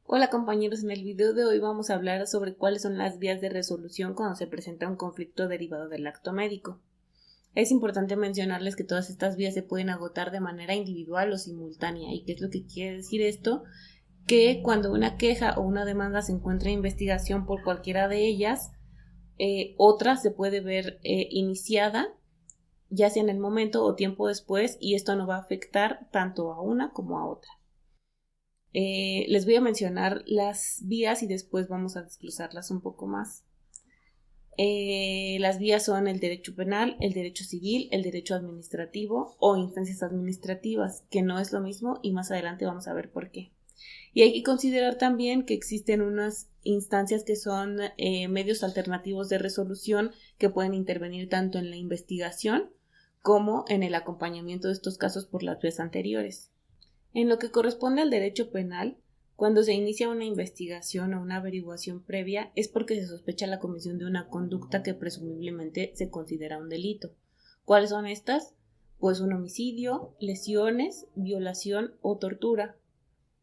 Hola compañeros, en el video de hoy vamos a hablar sobre cuáles son las vías de resolución cuando se presenta un conflicto derivado del acto médico. Es importante mencionarles que todas estas vías se pueden agotar de manera individual o simultánea. ¿Y qué es lo que quiere decir esto? Que cuando una queja o una demanda se encuentra en investigación por cualquiera de ellas, otra se puede ver iniciada, ya sea en el momento o tiempo después, y esto no va a afectar tanto a una como a otra. Les voy a mencionar las vías y después vamos a desglosarlas un poco más. Las vías son el derecho penal, el derecho civil, el derecho administrativo o instancias administrativas, que no es lo mismo y más adelante vamos a ver por qué. Y hay que considerar también que existen unas instancias que son medios alternativos de resolución que pueden intervenir tanto en la investigación como en el acompañamiento de estos casos por las vías anteriores. En lo que corresponde al derecho penal, cuando se inicia una investigación o una averiguación previa es porque se sospecha la comisión de una conducta que presumiblemente se considera un delito. ¿Cuáles son estas? Pues un homicidio, lesiones, violación o tortura.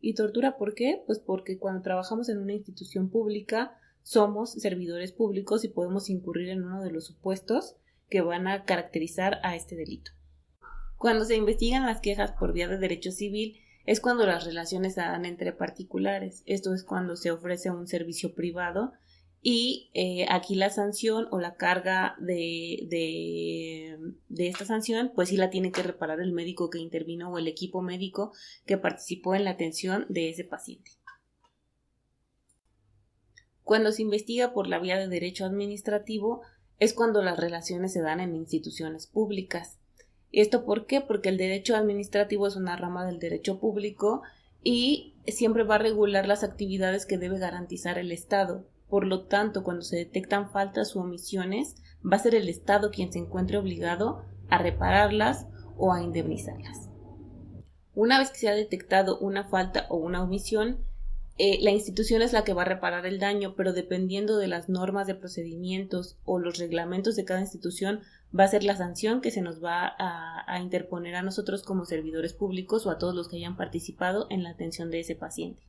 ¿Y tortura por qué? Pues porque cuando trabajamos en una institución pública somos servidores públicos y podemos incurrir en uno de los supuestos que van a caracterizar a este delito. Cuando se investigan las quejas por vía de derecho civil es cuando las relaciones se dan entre particulares. Esto es cuando se ofrece un servicio privado y aquí la sanción o la carga de esta sanción pues sí la tiene que reparar el médico que intervino o el equipo médico que participó en la atención de ese paciente. Cuando se investiga por la vía de derecho administrativo es cuando las relaciones se dan en instituciones públicas. ¿Esto por qué? Porque el derecho administrativo es una rama del derecho público y siempre va a regular las actividades que debe garantizar el Estado. Por lo tanto, cuando se detectan faltas u omisiones, va a ser el Estado quien se encuentre obligado a repararlas o a indemnizarlas. Una vez que se ha detectado una falta o una omisión, la institución es la que va a reparar el daño, pero dependiendo de las normas de procedimientos o los reglamentos de cada institución, va a ser la sanción que se nos va a interponer a nosotros como servidores públicos o a todos los que hayan participado en la atención de ese paciente.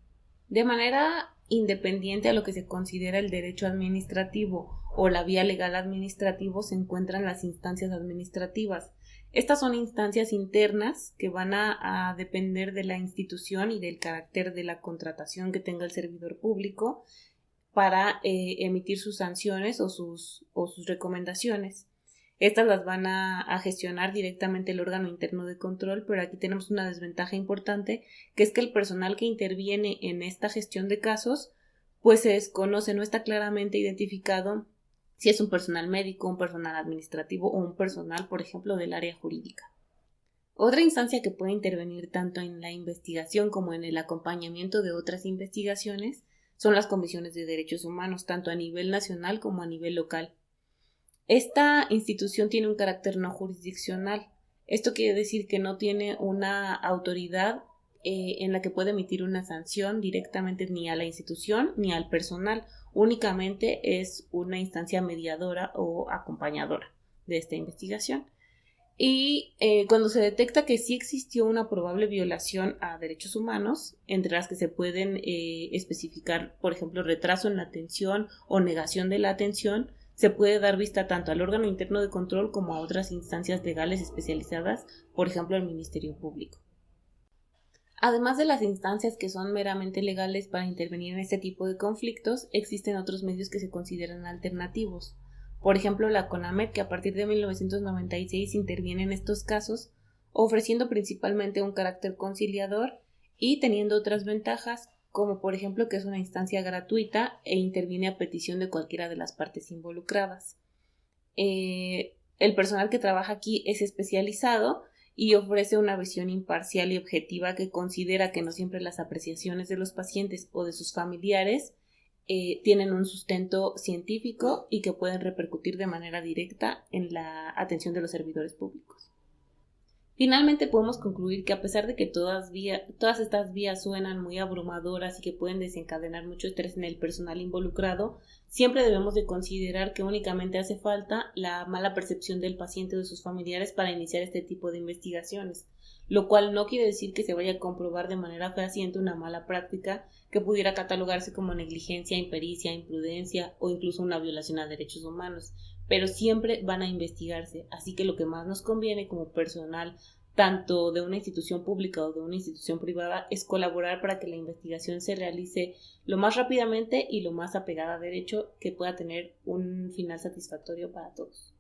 De manera independiente a lo que se considera el derecho administrativo o la vía legal administrativo se encuentran las instancias administrativas. Estas son instancias internas que van a depender de la institución y del carácter de la contratación que tenga el servidor público para emitir sus sanciones o sus recomendaciones. Estas las van a gestionar directamente el órgano interno de control, pero aquí tenemos una desventaja importante, que es que el personal que interviene en esta gestión de casos, pues se desconoce, no está claramente identificado si es un personal médico, un personal administrativo o un personal, por ejemplo, del área jurídica. Otra instancia que puede intervenir tanto en la investigación como en el acompañamiento de otras investigaciones son las comisiones de derechos humanos, tanto a nivel nacional como a nivel local. Esta institución tiene un carácter no jurisdiccional. Esto quiere decir que no tiene una autoridad en la que puede emitir una sanción directamente ni a la institución ni al personal. Únicamente es una instancia mediadora o acompañadora de esta investigación. Y cuando se detecta que sí existió una probable violación a derechos humanos, entre las que se pueden especificar, por ejemplo, retraso en la atención o negación de la atención, se puede dar vista tanto al órgano interno de control como a otras instancias legales especializadas, por ejemplo, al Ministerio Público. Además de las instancias que son meramente legales para intervenir en este tipo de conflictos, existen otros medios que se consideran alternativos. Por ejemplo, la CONAMED, que a partir de 1996 interviene en estos casos, ofreciendo principalmente un carácter conciliador y teniendo otras ventajas, como por ejemplo que es una instancia gratuita e interviene a petición de cualquiera de las partes involucradas. El personal que trabaja aquí es especializado y ofrece una visión imparcial y objetiva que considera que no siempre las apreciaciones de los pacientes o de sus familiares tienen un sustento científico y que pueden repercutir de manera directa en la atención de los servidores públicos. Finalmente podemos concluir que a pesar de que todas estas vías suenan muy abrumadoras y que pueden desencadenar mucho estrés en el personal involucrado, Siempre debemos de considerar que únicamente hace falta la mala percepción del paciente o de sus familiares para iniciar este tipo de investigaciones, lo cual no quiere decir que se vaya a comprobar de manera fehaciente una mala práctica que pudiera catalogarse como negligencia, impericia, imprudencia o incluso una violación a derechos humanos, pero siempre van a investigarse, así que lo que más nos conviene como personal tanto de una institución pública o de una institución privada es colaborar para que la investigación se realice lo más rápidamente y lo más apegada a derecho que pueda tener un final satisfactorio para todos.